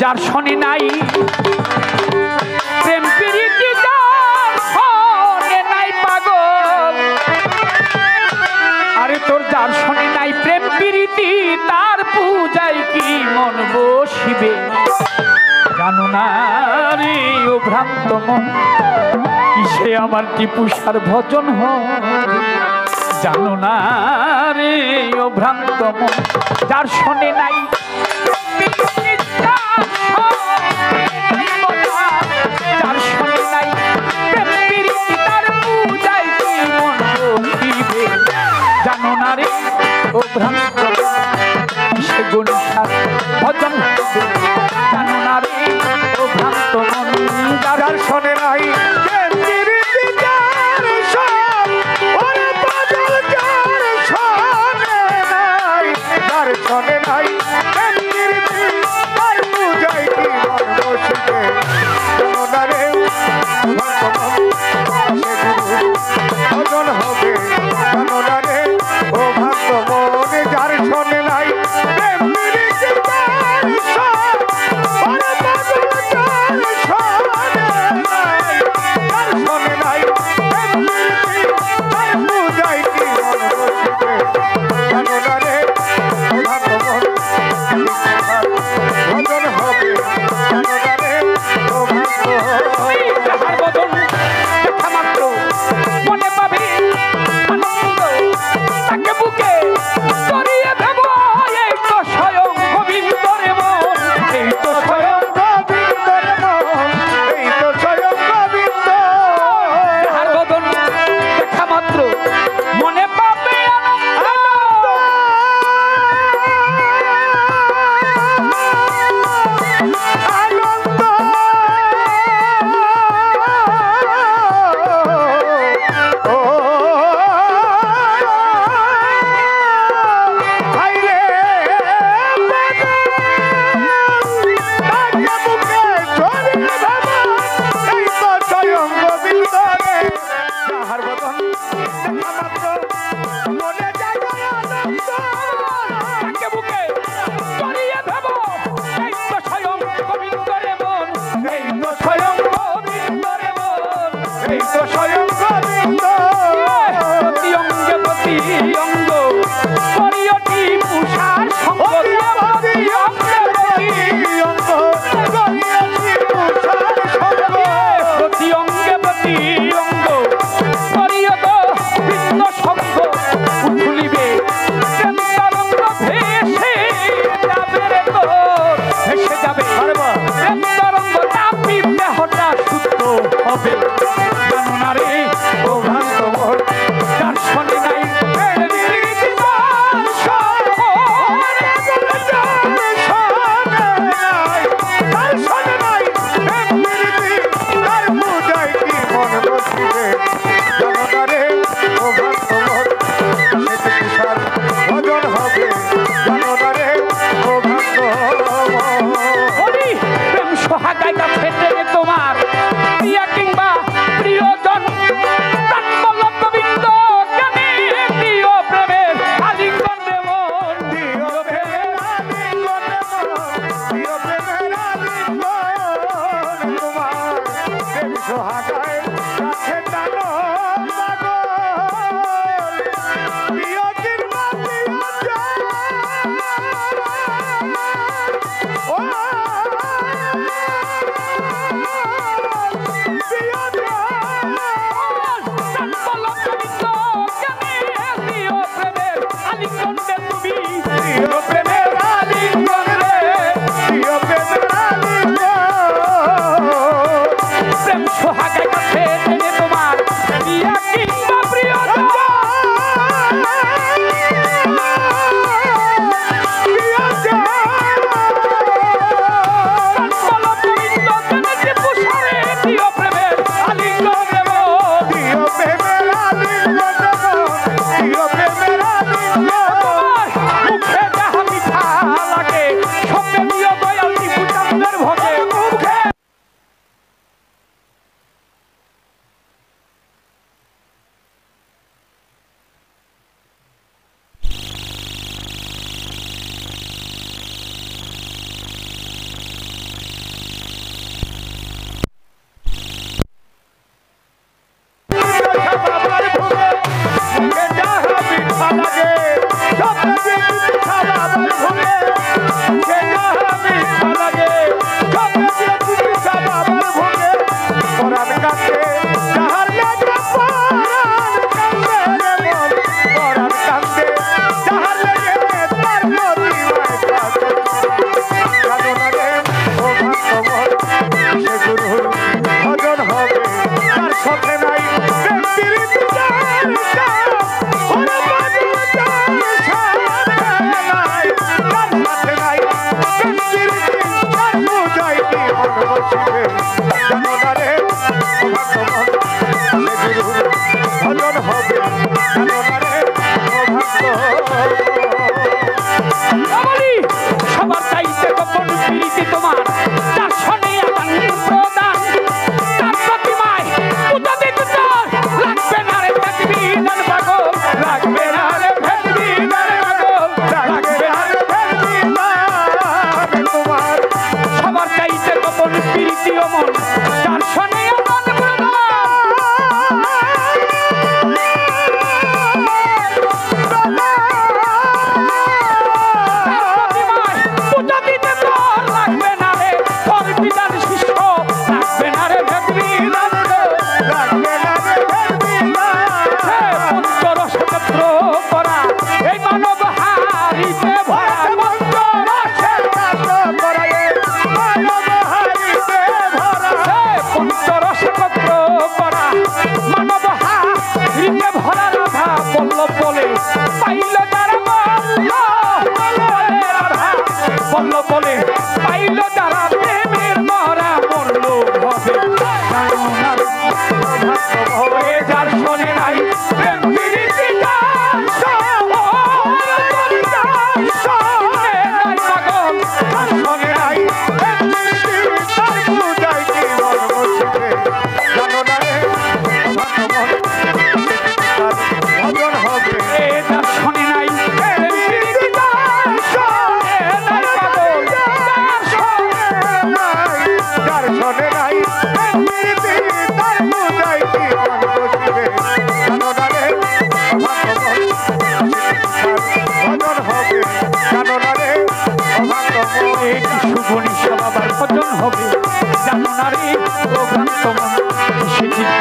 যার শোনে নাই প্রেম প্রীতি যার শোনে নাই পাগল আরে তোর যার শোনে নাই প্রেম প্রীতি তার পূজায় কি মন বসিবে জানো না রে ও ভ্রান্ত মন কিসে আমার টিপুষার ভজন হয় জানো না রে ও ভ্রান্ত মন যার শোনে নাই যার শোনে নাই তার পূজায় কি মন বসিবে জানো না রে ও ভ্রান্ত কিসে গণিসার ভজন জানো না রে ও ভ্রান্ত মন যার শোনে নাই শোনে নাই তার পূজায় কি মন বসিবে জানো না রে ভজন হবে জানো না রে ও ভক্ত মনে যার শোনে নাই জানো না রে ও ভ্রান্ত মন যার শোনে নাই শুভ নিশা বাবার ভজন হবে জানো না রে ও ভ্রান্ত মন কিসে চিত্ত